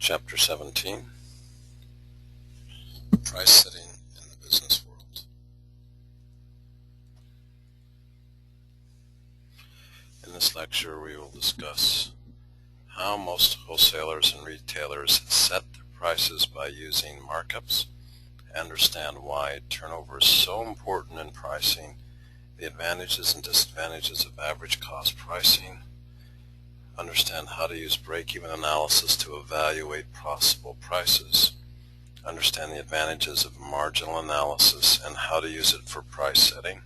Chapter 17, Price Setting in the Business World. In this lecture we will discuss how most wholesalers and retailers set their prices by using markups, understand why turnover is so important in pricing, the advantages and disadvantages of average cost pricing, understand how to use break-even analysis to evaluate possible prices, understand the advantages of marginal analysis and how to use it for price setting,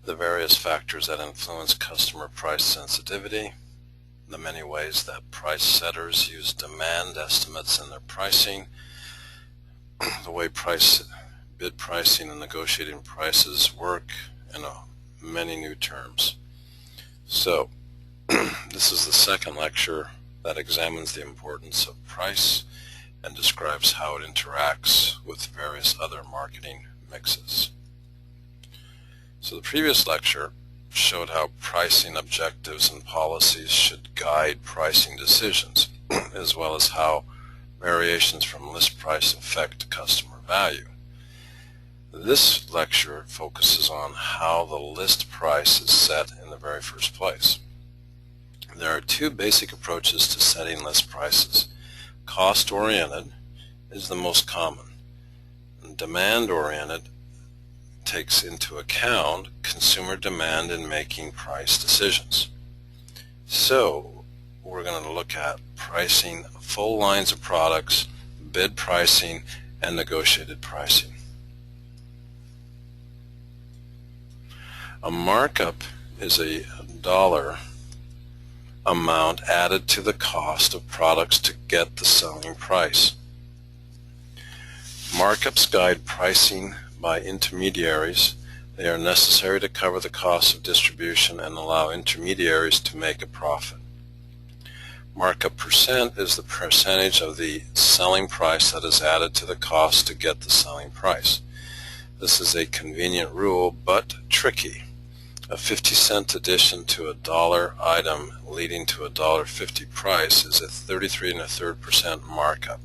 the various factors that influence customer price sensitivity, the many ways that price setters use demand estimates in their pricing, the way bid pricing and negotiating prices work, and many new terms. So, this is the second lecture that examines the importance of price and describes how it interacts with various other marketing mixes. So the previous lecture showed how pricing objectives and policies should guide pricing decisions, as well as how variations from list price affect customer value. This lecture focuses on how the list price is set in the very first place. There are two basic approaches to setting list prices. Cost-oriented is the most common. Demand-oriented takes into account consumer demand in making price decisions. So we're going to look at pricing full lines of products, bid pricing, and negotiated pricing. A markup is a dollar amount added to the cost of products to get the selling price. Markups guide pricing by intermediaries. They are necessary to cover the cost of distribution and allow intermediaries to make a profit. Markup percent is the percentage of the selling price that is added to the cost to get the selling price. This is a convenient rule, but tricky. A 50-cent addition to a dollar item leading to a $1.50 price is a 33.33% markup.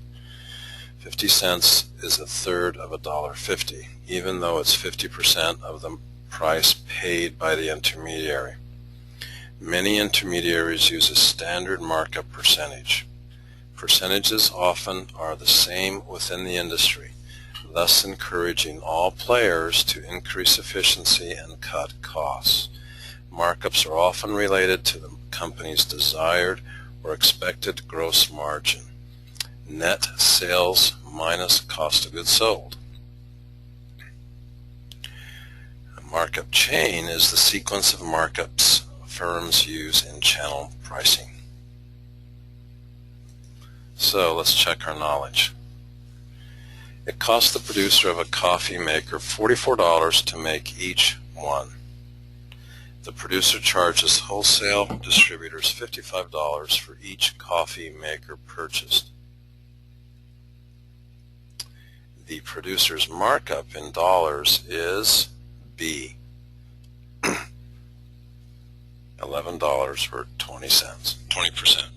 50 cents is a third of $1.50, even though it's 50% of the price paid by the intermediary. Many intermediaries use a standard markup percentage. Percentages often are the same within the industry, thus encouraging all players to increase efficiency and cut costs. Markups are often related to the company's desired or expected gross margin, net sales minus cost of goods sold. A markup chain is the sequence of markups firms use in channel pricing. So let's check our knowledge. It costs the producer of a coffee maker $44 to make each one. The producer charges wholesale distributors $55 for each coffee maker purchased. The producer's markup in dollars is B, $11 or 20 cents, 20%.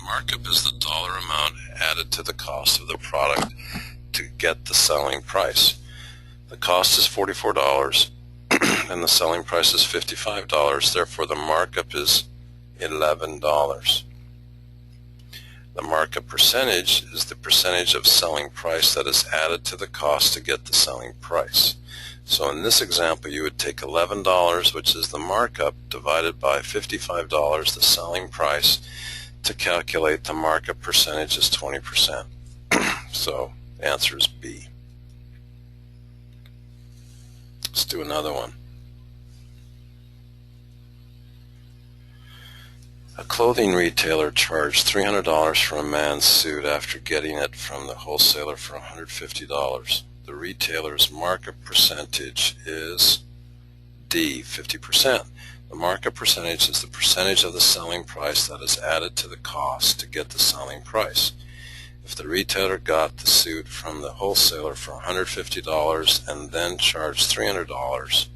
Markup is the dollar amount added to the cost of the product to get the selling price. The cost is $44 and the selling price is $55, therefore the markup is $11. The markup percentage is the percentage of selling price that is added to the cost to get the selling price. So in this example you would take $11, which is the markup, divided by $55, the selling price, to calculate the markup percentage is 20%. So the answer is B. Let's do another one. A clothing retailer charged $300 for a man's suit after getting it from the wholesaler for $150. The retailer's markup percentage is D, 50%. The markup percentage is the percentage of the selling price that is added to the cost to get the selling price. If the retailer got the suit from the wholesaler for $150 and then charged $300,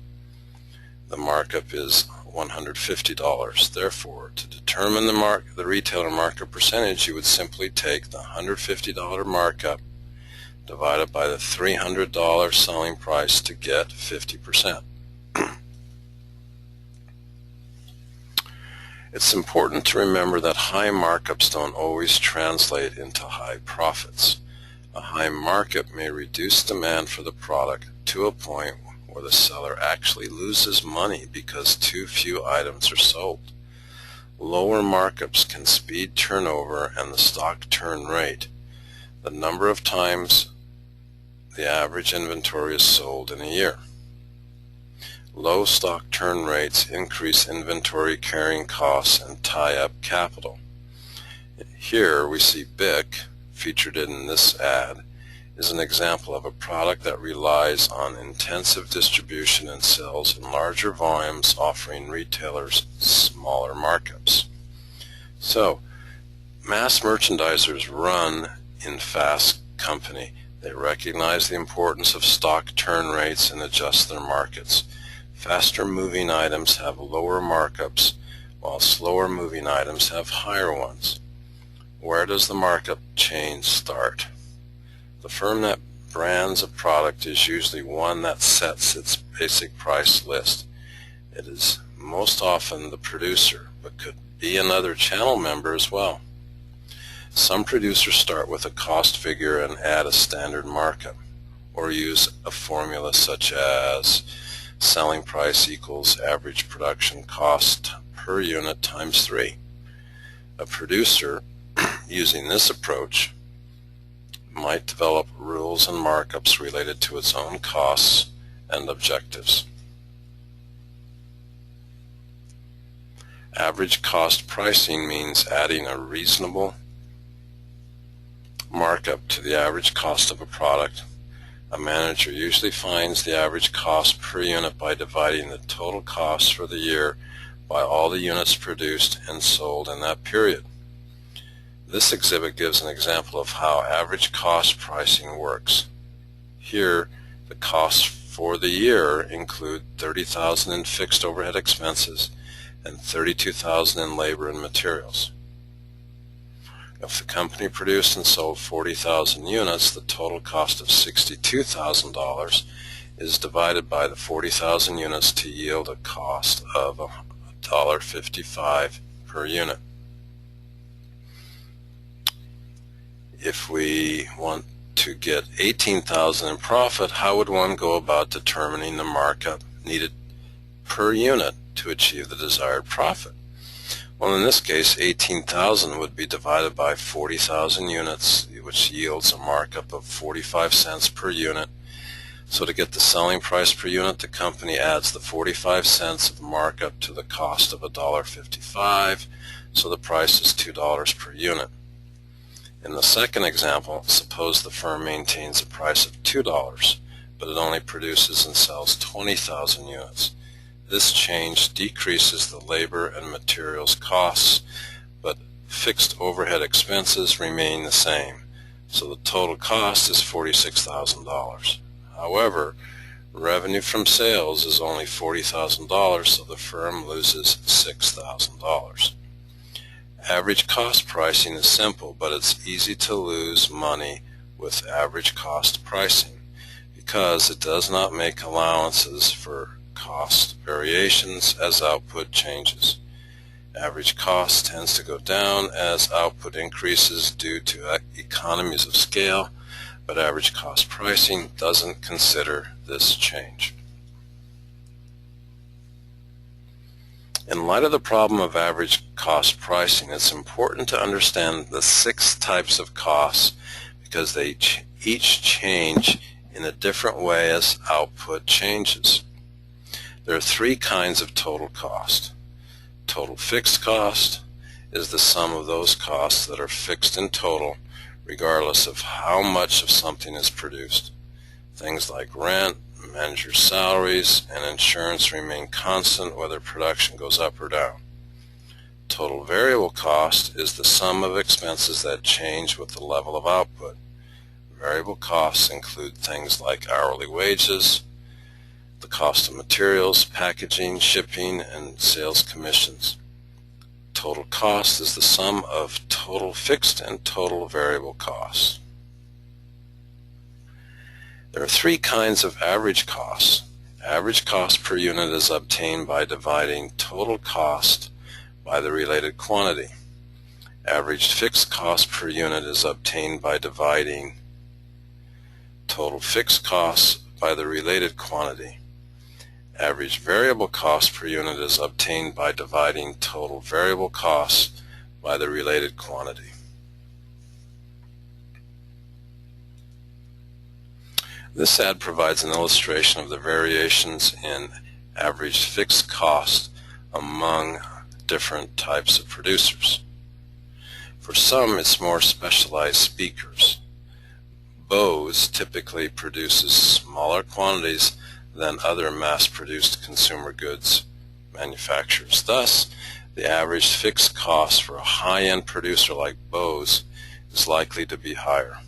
the markup is $150. Therefore, to determine the retailer markup percentage, you would simply take the $150 markup divided by the $300 selling price to get 50%. It's important to remember that high markups don't always translate into high profits. A high markup may reduce demand for the product to a point where the seller actually loses money because too few items are sold. Lower markups can speed turnover and the stock turn rate, the number of times the average inventory is sold in a year. Low stock turn rates increase inventory carrying costs and tie up capital. Here we see BIC, featured in this ad, is an example of a product that relies on intensive distribution and sells in larger volumes, offering retailers smaller markups. So, mass merchandisers run in fast company. They recognize the importance of stock turn rates and adjust their markets. Faster moving items have lower markups, while slower moving items have higher ones. Where does the markup chain start? The firm that brands a product is usually one that sets its basic price list. It is most often the producer, but could be another channel member as well. Some producers start with a cost figure and add a standard markup, or use a formula such as selling price equals average production cost per unit times 3. A producer using this approach might develop rules and markups related to its own costs and objectives. Average cost pricing means adding a reasonable markup to the average cost of a product. A manager usually finds the average cost per unit by dividing the total cost for the year by all the units produced and sold in that period. This exhibit gives an example of how average cost pricing works. Here, the costs for the year include $30,000 in fixed overhead expenses and $32,000 in labor and materials. If the company produced and sold 40,000 units, the total cost of $62,000 is divided by the 40,000 units to yield a cost of $1.55 per unit. If we want to get $18,000 in profit, how would one go about determining the markup needed per unit to achieve the desired profit? Well, in this case, $18,000 would be divided by 40,000 units, which yields a markup of 45 cents per unit. So to get the selling price per unit, the company adds the 45 cents of markup to the cost of $1.55, so the price is $2 per unit. In the second example, suppose the firm maintains a price of $2, but it only produces and sells 20,000 units. This change decreases the labor and materials costs, but fixed overhead expenses remain the same, so the total cost is $46,000. However, revenue from sales is only $40,000, so the firm loses $6,000. Average cost pricing is simple, but it's easy to lose money with average cost pricing because it does not make allowances for cost variations as output changes. Average cost tends to go down as output increases due to economies of scale, but average cost pricing doesn't consider this change. In light of the problem of average cost pricing, it's important to understand the 6 types of costs because they each change in a different way as output changes. There are 3 kinds of total cost. Total fixed cost is the sum of those costs that are fixed in total regardless of how much of something is produced. Things like rent, manager salaries, and insurance remain constant whether production goes up or down. Total variable cost is the sum of expenses that change with the level of output. Variable costs include things like hourly wages, the cost of materials, packaging, shipping, and sales commissions. Total cost is the sum of total fixed and total variable costs. There are three kinds of average costs. Average cost per unit is obtained by dividing total cost by the related quantity. Average fixed cost per unit is obtained by dividing total fixed costs by the related quantity. Average variable cost per unit is obtained by dividing total variable costs by the related quantity. This ad provides an illustration of the variations in average fixed cost among different types of producers. For some, it's more specialized speakers. Bose typically produces smaller quantities than other mass-produced consumer goods manufacturers. Thus, the average fixed cost for a high-end producer like Bose is likely to be higher.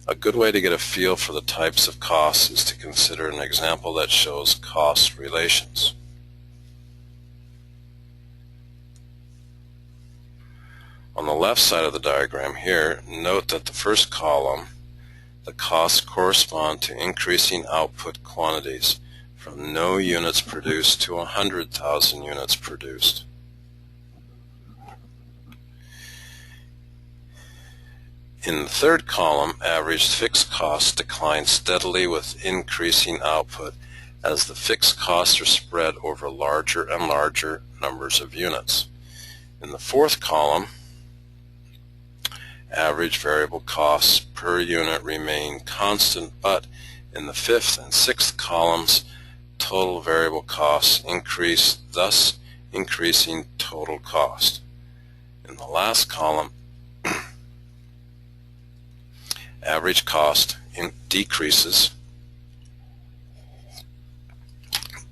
A good way to get a feel for the types of costs is to consider an example that shows cost relations. On the left side of the diagram here, note that the first column, the costs correspond to increasing output quantities from no units produced to 100,000 units produced. In the third column, average fixed costs decline steadily with increasing output as the fixed costs are spread over larger and larger numbers of units. In the fourth column, average variable costs per unit remain constant, but in the fifth and sixth columns, total variable costs increase, thus increasing total cost. In the last column, average cost decreases,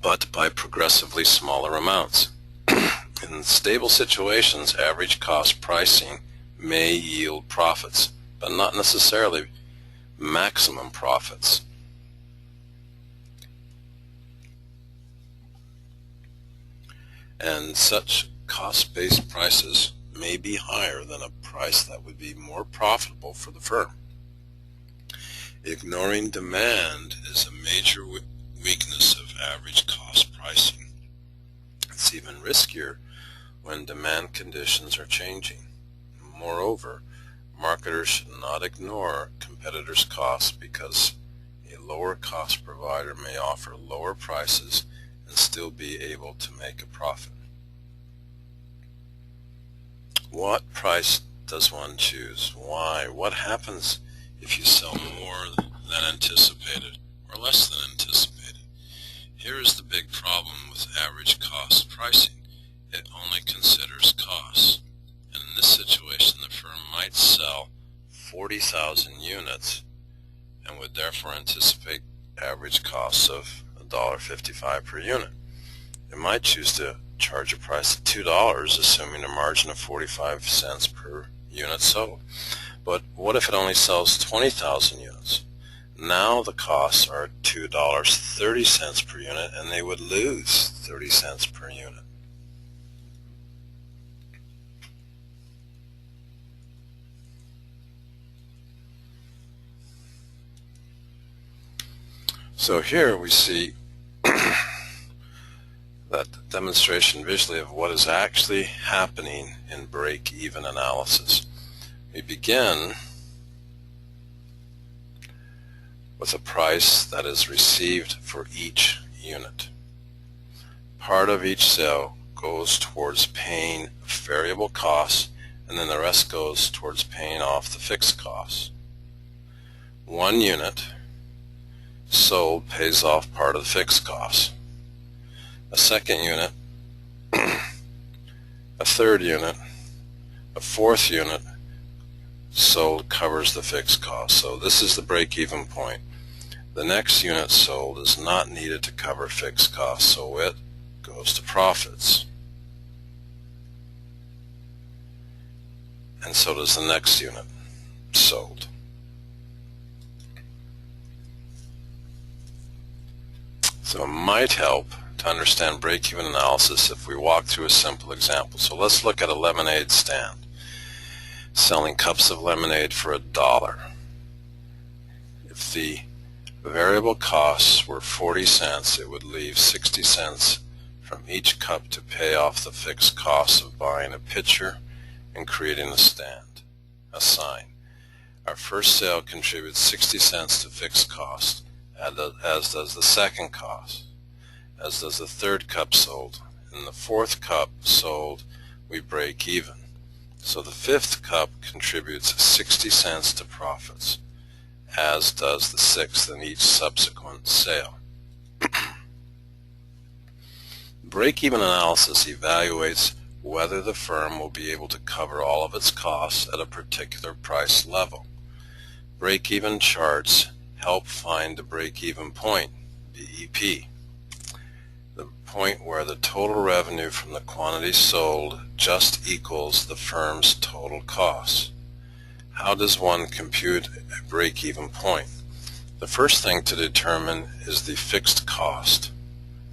but by progressively smaller amounts. In stable situations, average cost pricing may yield profits, but not necessarily maximum profits. And such cost-based prices may be higher than a price that would be more profitable for the firm. Ignoring demand is a major weakness of average cost pricing. It's even riskier when demand conditions are changing. Moreover, marketers should not ignore competitors' costs because a lower cost provider may offer lower prices and still be able to make a profit. What price does one choose? Why? What happens if you sell more than anticipated or less than anticipated? Here is the big problem with average cost pricing. It only considers costs. And in this situation, the firm might sell 40,000 units and would therefore anticipate average costs of $1.55 per unit. It might choose to charge a price of $2, assuming a margin of 45 cents per unit sold. But what if it only sells 20,000 units? Now the costs are $2.30 per unit, and they would lose 30 cents per unit. So here we see that demonstration visually of what is actually happening in break-even analysis. We begin with a price that is received for each unit. Part of each sale goes towards paying variable costs, and then the rest goes towards paying off the fixed costs. One unit sold pays off part of the fixed costs. A second unit, a third unit, a fourth unit sold covers the fixed costs. So this is the break-even point. The next unit sold is not needed to cover fixed costs, so it goes to profits. And so does the next unit sold. So it might help to understand break-even analysis if we walk through a simple example. So let's look at a lemonade stand selling cups of lemonade for $1. If the variable costs were 40 cents, it would leave 60 cents from each cup to pay off the fixed costs of buying a pitcher and creating a sign. Our first sale contributes 60 cents to fixed cost, as does the second cost, as does the third cup sold. In the fourth cup sold, we break even. So the fifth cup contributes 60 cents to profits, as does the sixth in each subsequent sale. Break-even analysis evaluates whether the firm will be able to cover all of its costs at a particular price level. Break-even charts help find the break-even point, BEP, the point where the total revenue from the quantity sold just equals the firm's total costs. How does one compute a break-even point? The first thing to determine is the fixed cost,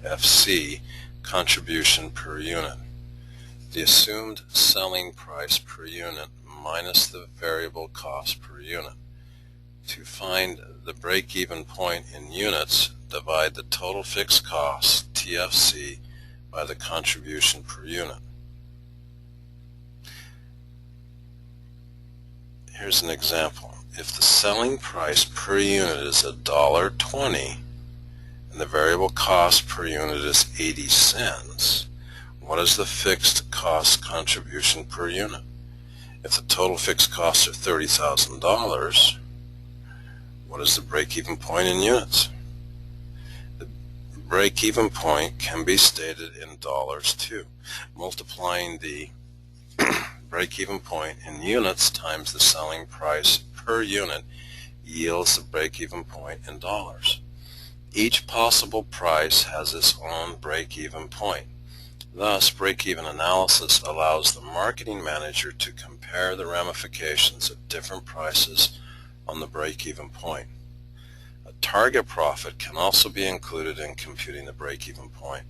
FC, contribution per unit. The assumed selling price per unit minus the variable cost per unit. To find the break-even point in units, divide the total fixed cost, TFC, by the contribution per unit. Here's an example. If the selling price per unit is $1.20 and the variable cost per unit is 80 cents, what is the fixed cost contribution per unit? If the total fixed costs are $30,000, what is the break-even point in units? The break-even point can be stated in dollars too. Multiplying the break-even point in units times the selling price per unit yields the break-even point in dollars. Each possible price has its own break-even point. Thus, break-even analysis allows the marketing manager to compare the ramifications of different prices on the break-even point. A target profit can also be included in computing the break-even point.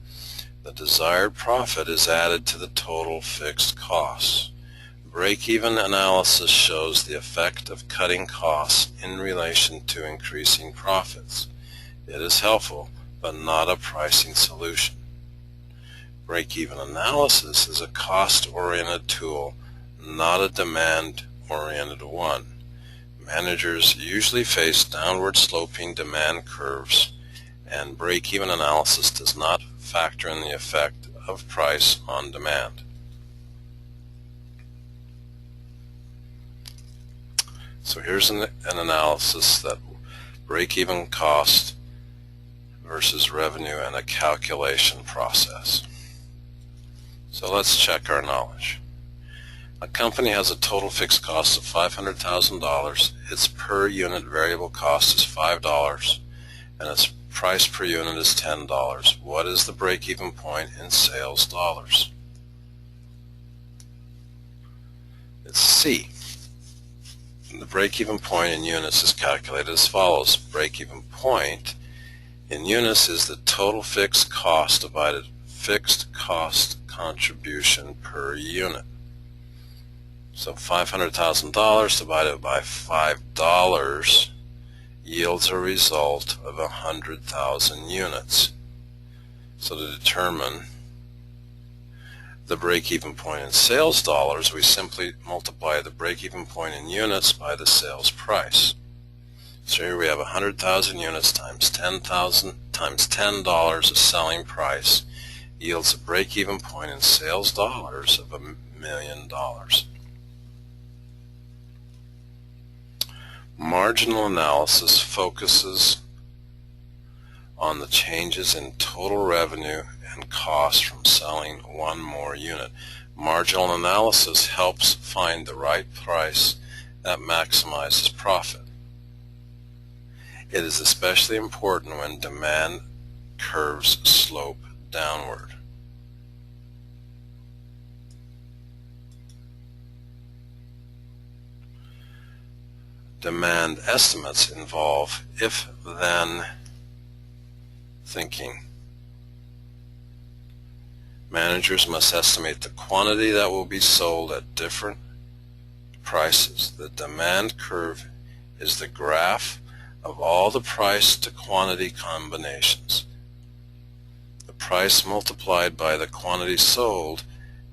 The desired profit is added to the total fixed costs. Break-even analysis shows the effect of cutting costs in relation to increasing profits. It is helpful, but not a pricing solution. Break-even analysis is a cost-oriented tool, not a demand-oriented one. Managers usually face downward sloping demand curves, and break-even analysis does not factor in the effect of price on demand. So here's an analysis that break-even cost versus revenue and a calculation process. So let's check our knowledge. A company has a total fixed cost of $500,000. Its per unit variable cost is $5, and its price per unit is $10. What is the break-even point in sales dollars? It's C. The break-even point in units is calculated as follows. Break-even point in units is the total fixed cost divided fixed cost contribution per unit. So $500,000 divided by $5 yields a result of 100,000 units. So to determine the break-even point in sales dollars, we simply multiply the break-even point in units by the sales price. So here we have 100,000 units times 10,000 times $10 of selling price yields a break-even point in sales dollars of $1 million. Marginal analysis focuses on the changes in total revenue and cost from selling one more unit. Marginal analysis helps find the right price that maximizes profit. It is especially important when demand curves slope downward. Demand estimates involve if-then thinking. Managers must estimate the quantity that will be sold at different prices. The demand curve is the graph of all the price to quantity combinations. The price multiplied by the quantity sold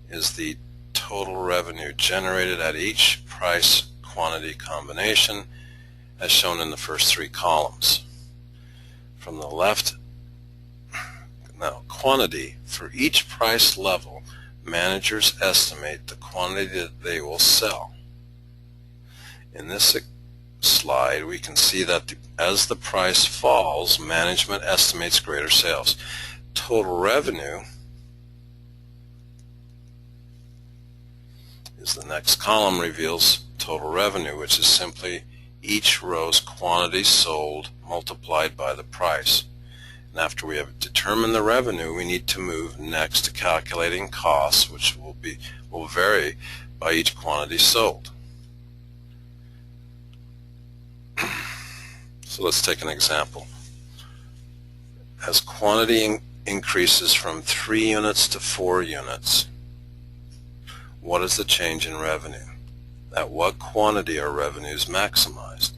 is the total revenue generated at each price quantity combination, as shown in the first three columns. From the left, now quantity. For each price level, managers estimate the quantity that they will sell. In this slide, we can see that as the price falls, management estimates greater sales. Total revenue is the next column, reveals total revenue, which is simply each row's quantity sold multiplied by the price. And after we have determined the revenue, we need to move next to calculating costs, which will vary by each quantity sold. So let's take an example. As quantity increases from 3 units to 4 units, what is the change in revenue? At what quantity are revenues maximized?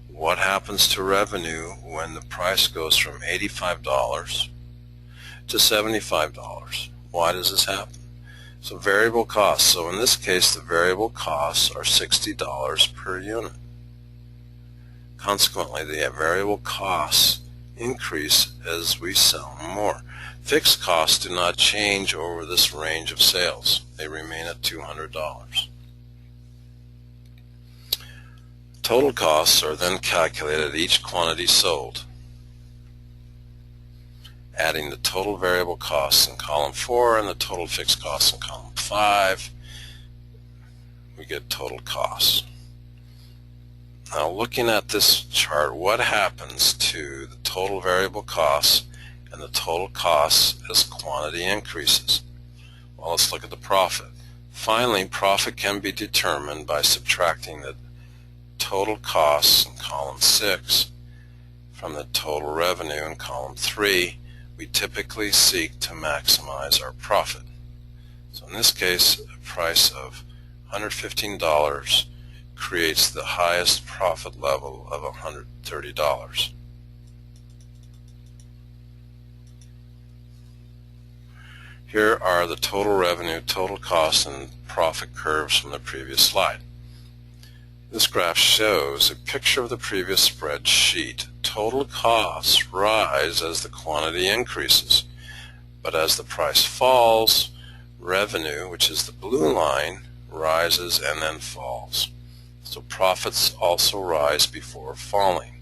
What happens to revenue when the price goes from $85 to $75? Why does this happen? So variable costs. So in this case, the variable costs are $60 per unit. Consequently, the variable costs increase as we sell more. Fixed costs do not change over this range of sales. They remain at $200. Total costs are then calculated at each quantity sold. Adding the total variable costs in column 4 and the total fixed costs in column 5, we get total costs. Now, looking at this chart, what happens to the total variable costs and the total costs as quantity increases? Well, let's look at the profit. Finally, profit can be determined by subtracting the total costs in column 6 from the total revenue in column 3. We typically seek to maximize our profit. So in this case, a price of $115 creates the highest profit level of $130. Here are the total revenue, total cost, and profit curves from the previous slide. This graph shows a picture of the previous spreadsheet. Total costs rise as the quantity increases, but as the price falls, revenue, which is the blue line, rises and then falls. So profits also rise before falling.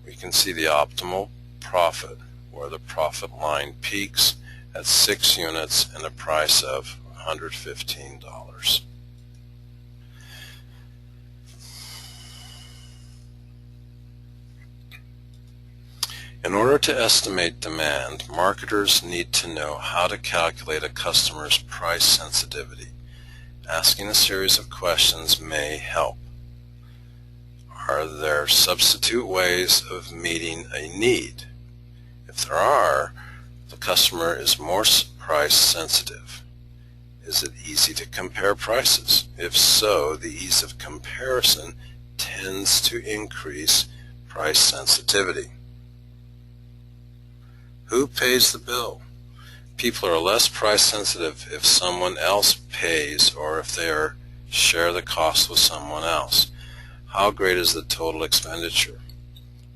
We can see the optimal profit where the profit line peaks at 6 units and a price of $115. In order to estimate demand, marketers need to know how to calculate a customer's price sensitivity. Asking a series of questions may help. Are there substitute ways of meeting a need? If there are, the customer is more price sensitive. Is it easy to compare prices? If so, the ease of comparison tends to increase price sensitivity. Who pays the bill? People are less price sensitive if someone else pays or if they share the cost with someone else. How great is the total expenditure?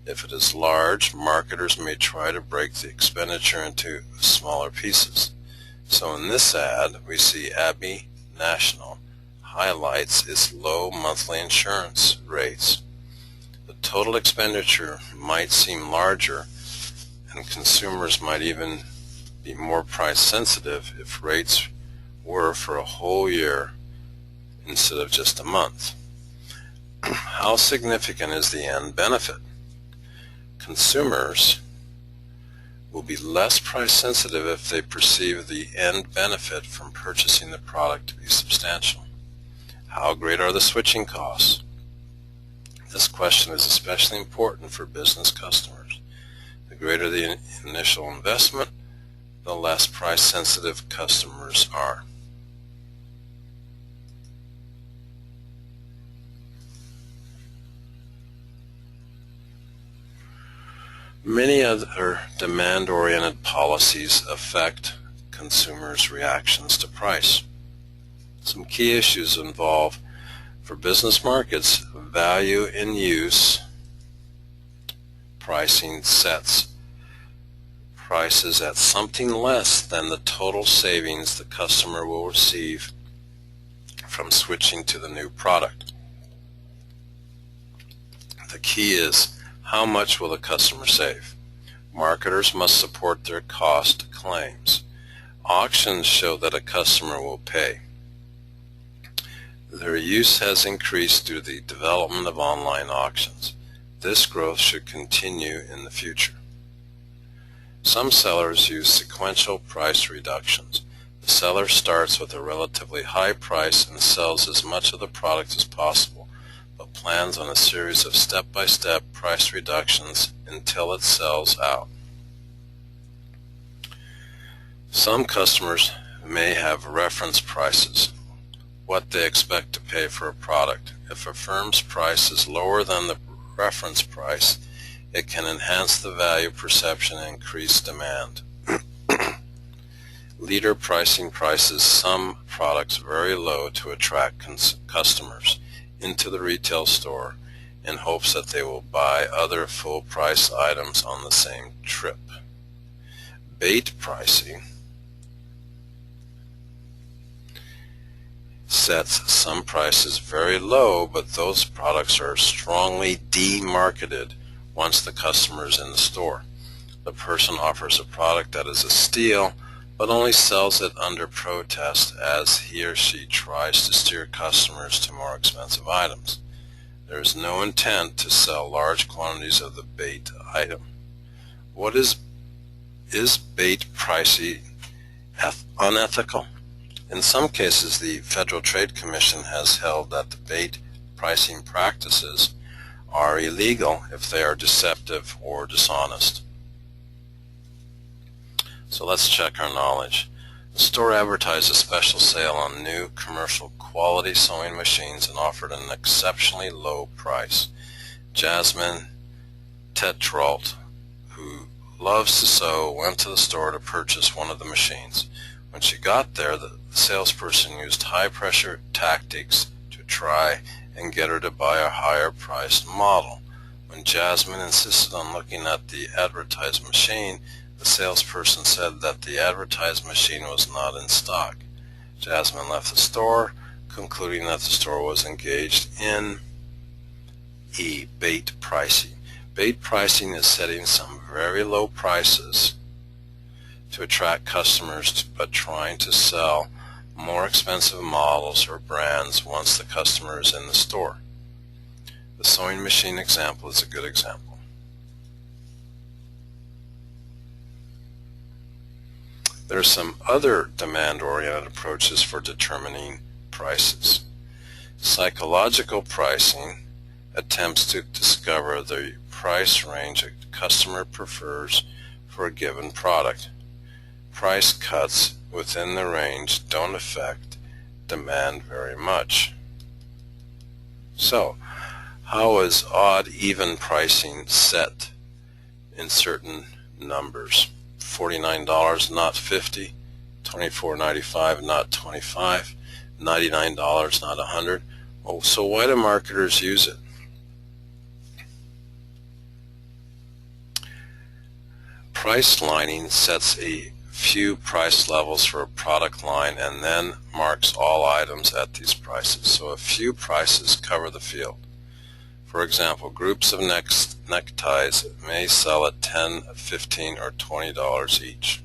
If it is large, marketers may try to break the expenditure into smaller pieces. So in this ad, we see Abbey National highlights its low monthly insurance rates. The total expenditure might seem larger, and consumers might even be more price sensitive if rates were for a whole year instead of just a month. How significant is the end benefit? Consumers will be less price sensitive if they perceive the end benefit from purchasing the product to be substantial. How great are the switching costs? This question is especially important for business customers. The greater the initial investment, the less price-sensitive customers are. Many other demand-oriented policies affect consumers' reactions to price. Some key issues involve, for business markets, value in use pricing sets prices at something less than the total savings the customer will receive from switching to the new product. The key is, how much will the customer save? Marketers must support their cost claims. Auctions show that a customer will pay. Their use has increased due to the development of online auctions. This growth should continue in the future. Some sellers use sequential price reductions. The seller starts with a relatively high price and sells as much of the product as possible, but plans on a series of step-by-step price reductions until it sells out. Some customers may have reference prices, what they expect to pay for a product. If a firm's price is lower than the reference price, it can enhance the value perception and increase demand. Leader pricing prices some products very low to attract customers into the retail store in hopes that they will buy other full-price items on the same trip. Bait pricing sets some prices very low, but those products are strongly demarketed once the customer is in the store. The person offers a product that is a steal, but only sells it under protest as he or she tries to steer customers to more expensive items. There is no intent to sell large quantities of the bait item. What is bait pricing unethical? In some cases, the Federal Trade Commission has held that the bait pricing practices are illegal if they are deceptive or dishonest. So let's check our knowledge. The store advertised a special sale on new commercial quality sewing machines and offered an exceptionally low price. Jasmine Tetrault, who loves to sew, went to the store to purchase one of the machines. When she got there, the salesperson used high-pressure tactics to try and get her to buy a higher-priced model. When Jasmine insisted on looking at the advertised machine, the salesperson said that the advertised machine was not in stock. Jasmine left the store, concluding that the store was engaged in bait pricing. Bait pricing is setting some very low prices to attract customers, but trying to sell more expensive models or brands once the customer is in the store. The sewing machine example is a good example. There are some other demand-oriented approaches for determining prices. Psychological pricing attempts to discover the price range a customer prefers for a given product. Price cuts within the range don't affect demand very much. So, how is odd-even pricing set in certain numbers? $49, not $50, $24.95, not $25, $99, not $100. Well, so why do marketers use it? Price lining sets a few price levels for a product line and then marks all items at these prices. So a few prices cover the field. For example, groups of neckties may sell at $10, $15, or $20 each.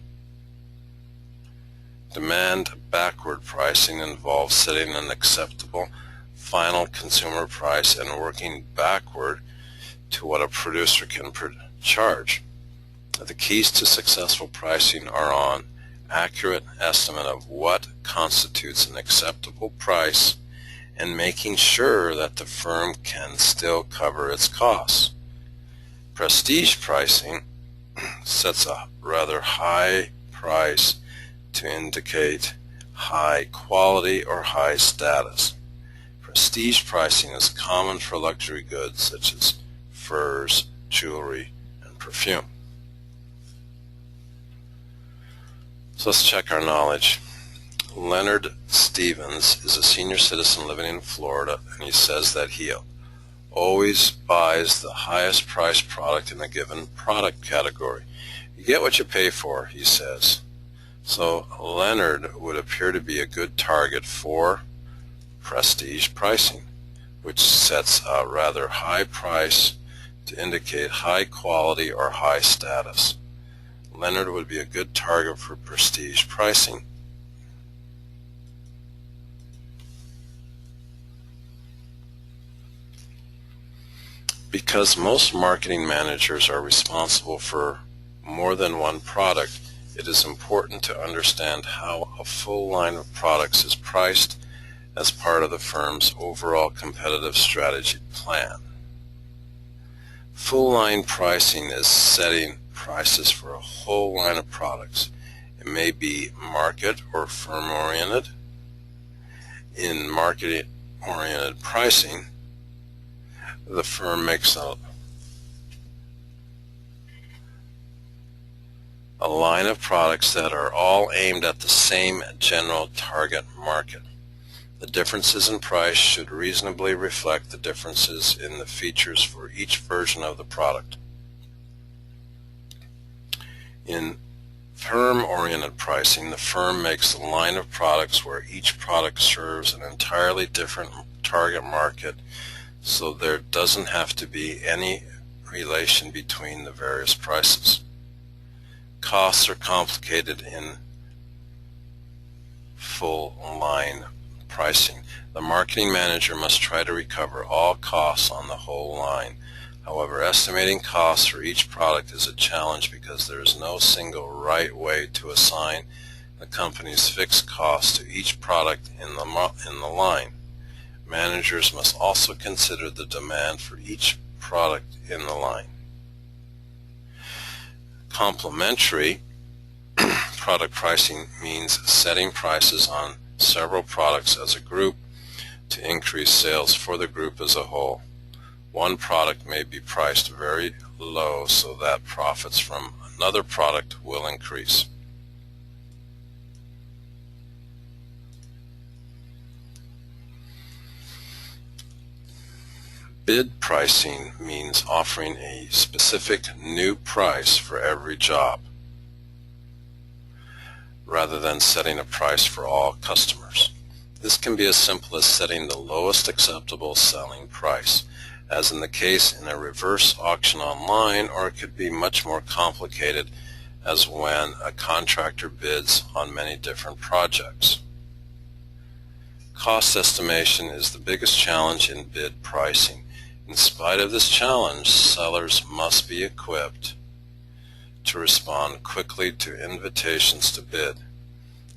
Demand backward pricing involves setting an acceptable final consumer price and working backward to what a producer can charge. The keys to successful pricing are on accurate estimate of what constitutes an acceptable price and making sure that the firm can still cover its costs. Prestige pricing sets a rather high price to indicate high quality or high status. Prestige pricing is common for luxury goods such as furs, jewelry, and perfume. So let's check our knowledge. Leonard Stevens is a senior citizen living in Florida, and he says that he always buys the highest priced product in a given product category. You get what you pay for, he says. So Leonard would appear to be a good target for prestige pricing, which sets a rather high price to indicate high quality or high status. Leonard would be a good target for prestige pricing. Because most marketing managers are responsible for more than one product, it is important to understand how a full line of products is priced as part of the firm's overall competitive strategy plan. Full line pricing is setting prices for a whole line of products. It may be market or firm oriented. In market oriented pricing, the firm makes a line of products that are all aimed at the same general target market. The differences in price should reasonably reflect the differences in the features for each version of the product. In firm-oriented pricing, the firm makes a line of products where each product serves an entirely different target market, so there doesn't have to be any relation between the various prices. Costs are complicated in full line pricing. The marketing manager must try to recover all costs on the whole line. However, estimating costs for each product is a challenge because there is no single right way to assign the company's fixed costs to each product in the line. Managers must also consider the demand for each product in the line. Complementary product pricing means setting prices on several products as a group to increase sales for the group as a whole. One product may be priced very low so that profits from another product will increase. Bid pricing means offering a specific new price for every job, rather than setting a price for all customers. This can be as simple as setting the lowest acceptable selling price, as in the case in a reverse auction online, or it could be much more complicated, as when a contractor bids on many different projects. Cost estimation is the biggest challenge in bid pricing. In spite of this challenge, sellers must be equipped to respond quickly to invitations to bid.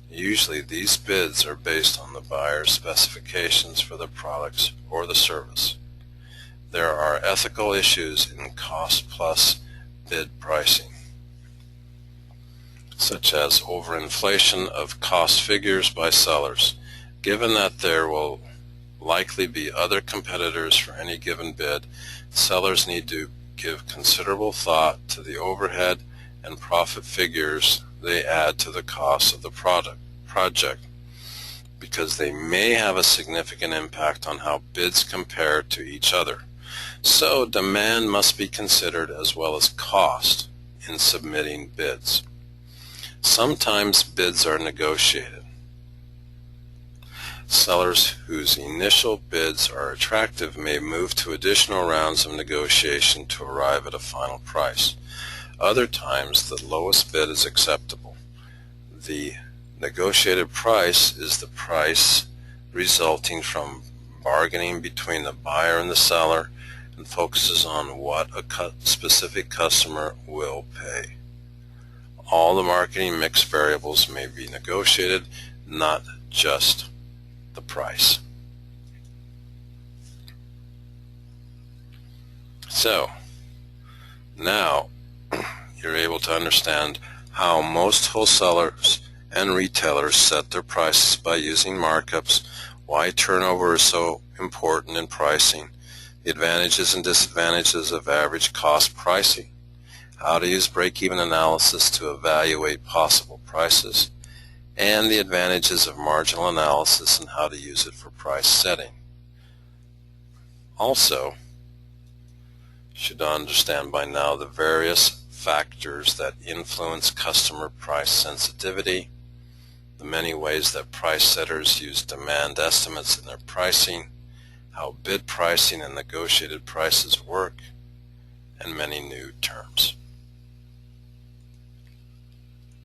Usually these bids are based on the buyer's specifications for the products or the service. There are ethical issues in cost-plus bid pricing, such as overinflation of cost figures by sellers. Given that there will likely be other competitors for any given bid, sellers need to give considerable thought to the overhead and profit figures they add to the cost of the project, because they may have a significant impact on how bids compare to each other. So demand must be considered as well as cost in submitting bids. Sometimes bids are negotiated. Sellers whose initial bids are attractive may move to additional rounds of negotiation to arrive at a final price. Other times, the lowest bid is acceptable. The negotiated price is the price resulting from bargaining between the buyer and the seller, and focuses on what a specific customer will pay. All the marketing mix variables may be negotiated, not just the price. So now you're able to understand how most wholesalers and retailers set their prices by using markups, why turnover is so important in pricing, the advantages and disadvantages of average cost pricing, how to use break-even analysis to evaluate possible prices, and the advantages of marginal analysis and how to use it for price setting. Also, you should understand by now the various factors that influence customer price sensitivity, the many ways that price setters use demand estimates in their pricing, how bid pricing and negotiated prices work, and many new terms.